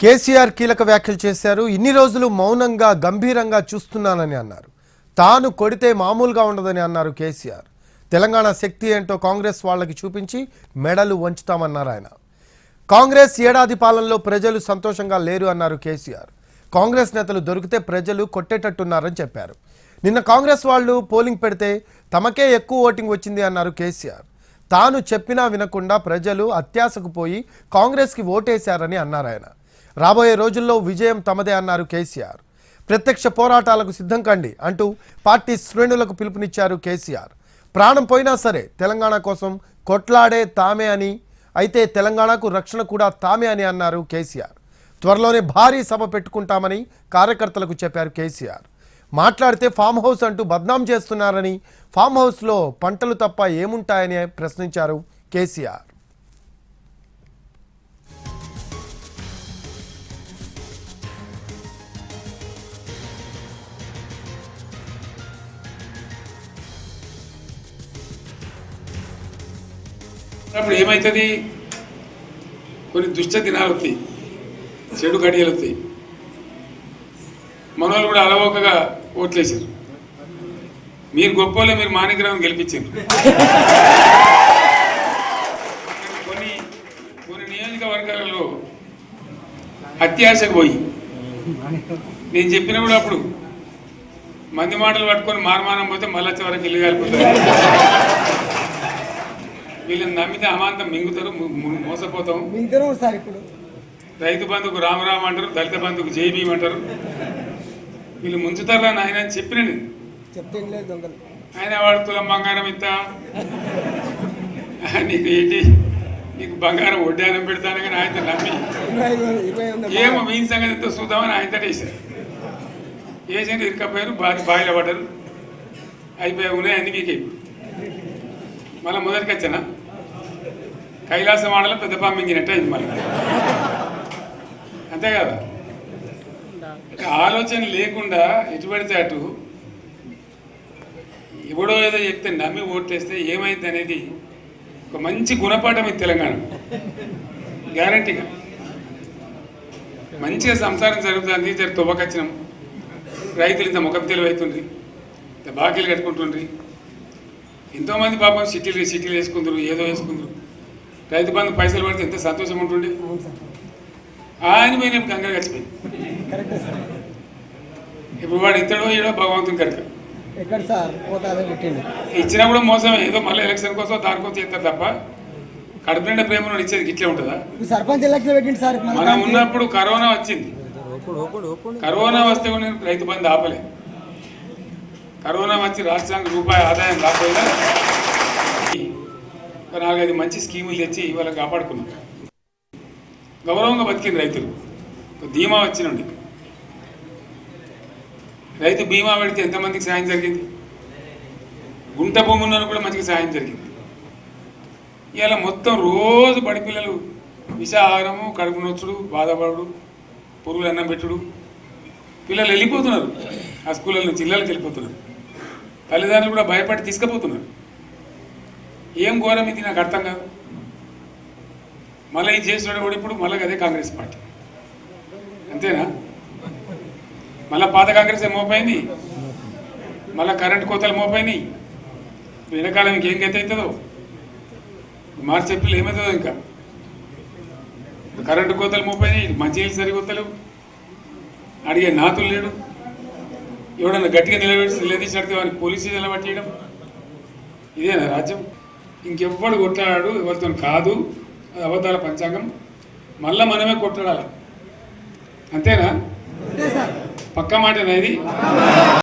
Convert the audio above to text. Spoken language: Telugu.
కేసీఆర్ కీలక వ్యాఖ్యలు చేశారు. ఇన్ని రోజులు మౌనంగా గంభీరంగా చూస్తున్నానని అన్నారు. తాను కొడితే మామూలుగా ఉండదని అన్నారు కేసీఆర్. తెలంగాణ శక్తి ఏంటో కాంగ్రెస్ వాళ్ళకి చూపించి మెడలు వంచుతామన్నారు ఆయన. కాంగ్రెస్ ఏడాది పాలనలో ప్రజలు సంతోషంగా లేరు అన్నారు కేసీఆర్. కాంగ్రెస్ నేతలు దొరికితే ప్రజలు కొట్టేటట్టున్నారని చెప్పారు. నిన్న కాంగ్రెస్ వాళ్ళు పోలింగ్ పెడితే తమకే ఎక్కువ ఓటింగ్ వచ్చింది అన్నారు కేసీఆర్. తాను చెప్పినా వినకుండా ప్రజలు అత్యాశకు పోయి కాంగ్రెస్కి ఓటేశారని అన్నారు ఆయన. రాబోయే రోజుల్లో విజయం తమదే అన్నారు కేసీఆర్. ప్రత్యక్ష పోరాటాలకు సిద్ధం కండి అంటూ పార్టీ శ్రేణులకు పిలుపునిచ్చారు కేసీఆర్. ప్రాణం పోయినా సరే తెలంగాణ కోసం కొట్లాడే తామే అని, అయితే తెలంగాణకు రక్షణ కూడా తామే అని అన్నారు కేసీఆర్. త్వరలోనే భారీ సభ పెట్టుకుంటామని కార్యకర్తలకు చెప్పారు కేసీఆర్. మాట్లాడితే ఫామ్ హౌస్ అంటూ బద్నాం చేస్తున్నారని, ఫామ్ హౌస్లో పంటలు తప్ప ఏముంటాయని ప్రశ్నించారు కేసీఆర్. అప్పుడు ఏమవుతుంది, కొన్ని దుష్ట దినాలు వస్తాయి, చెడు గడియలు వస్తాయి. మనోళ్ళు కూడా అలవోకగా ఓట్లేసారు. మీరు గొప్పలో మీరు మాణిగ్రహం గెలిపించారు. కొన్ని కొన్ని నియోజకవర్గాలలో అత్యాశకు పోయి నేను చెప్పిన కూడా అప్పుడు మంది మాటలు పట్టుకొని మారమానం పోతే మళ్ళీ చివరికి ఇల్లు కాలిపోతారు. వీళ్ళని నమ్మితే అమాంతం మింగుతారు, మోసపోతాం. రైతు బంధుకు రామరామ్ అంటారు, దళిత బంధుకు జై భీమ్ అంటారు. వీళ్ళు ముంచుతారా నాయన అని చెప్పిన ఆయన వాడు తులం బంగారం ఇస్తా, నీకు ఏంటి, నీకు బంగారం వడ్డానం పెడతాను కానీ ఆయన నమ్మి ఏమో మీ సంగతి ఎంతో చూద్దామని ఆయన వేసారు. వేసారు, ఇరుకపోయారు, బాయిలో పడ్డారు, అయిపోయా ఉన్నాయి అన్ని మీకు. మళ్ళీ మొదటికి వచ్చానా కైలాసం ఆడలో పెద్ద పంపించినట్టు అయింది మళ్ళీ. అంతే కదా, ఆలోచన లేకుండా ఎటు పడితే అటు ఎవడో ఏదో చెప్తే నమ్మి ఓట్లేస్తే ఏమైంది అనేది ఒక మంచి గుణపాఠం ఇది తెలంగాణ. గ్యారంటీగా మంచిగా సంసారం జరుగుతుంది. జరి తువ్వకచ్చినాం, రైతులు ఇంత ముఖం తెలివైతుండ్రి, ఇంత బాకీలు కట్టుకుంటుండ్రి. ఎంతోమంది పాపం సిటీలు వేసుకుందరు, ఏదో వేసుకుందరు. రైతు బంధు పైసలు పడితే ఎంత సంతోషం ఉంటుండే. ఆయన పోయి నేను గంగలు కలిసిపోయింది. ఇప్పుడు వాడు ఇతడో ఏడో భగవంతుని కనుక ఇచ్చినా కూడా మోసమే. ఏదో మళ్ళీ ఎలక్షన్ కోసం దానికోసం చేస్తారు తప్ప కడుపు నిండా ప్రేమను ఇచ్చేది ఇట్లే ఉంటుందా? మనం ఉన్నప్పుడు కరోనా వచ్చింది. కరోనా వస్తే కూడా నేను రైతు బంధు ఆపలే. కరోనా వచ్చి రాష్ట్రానికి రూపాయి ఆదాయం రాకపోయినా 4-5 మంచి స్కీములు తెచ్చి ఇవాళ కాపాడుకున్నాం. గౌరవంగా బతికింది రైతులు. ధీమా వచ్చినండి. రైతు బీమా పెడితే ఎంతమందికి సాయం జరిగింది? గుంట భూమి ఉన్న కూడా మంచిగా సాయం జరిగింది. ఇవాళ మొత్తం రోజు బడి పిల్లలు విషాహారము, కడుపు నొచ్చుడు, బాధపడు, పురుగులు అన్నం పెట్టుడు. పిల్లలు వెళ్ళిపోతున్నారు, ఆ స్కూళ్ళ నుంచి ఇళ్ళకి వెళ్ళిపోతున్నారు. తల్లిదండ్రులు కూడా భయపడి తీసుకుపోతున్నారు. ఏం ఘోరం ఇది, నాకు అర్థం కాదు. మళ్ళీ ఇది చేస్తున్నాడు కూడా ఇప్పుడు మళ్ళీ అదే కాంగ్రెస్ పార్టీ. అంతేనా? మళ్ళీ పాత కాంగ్రెస్ మోపోయింది, మళ్ళీ కరెంట్ కోతలు మోపోయినాయి. వెనకాలం ఇంకేం గతి అవుతుందో, మార్చి ఏప్రిల్ ఏమవుతుందో. ఇంకా కరెంటు కోతలు మోపోయినాయి, మంచినీళ్ళు సరికొత్తలేవు, అడిగే నాతులు లేడు. ఎవడన్నా గట్టిగా నిలదీసి అడితే వాడిని పోలీసు నిలబట్టేయడం. ఇదేనా రాజ్యం? ఇంకెవ్వడు కొట్లాడాడు, ఎవరితో కాదు. అది అబద్ధాల పంచాంగం. మళ్ళీ మనమే కొట్లాడాలి. అంతేనా? పక్క మాట అనేది.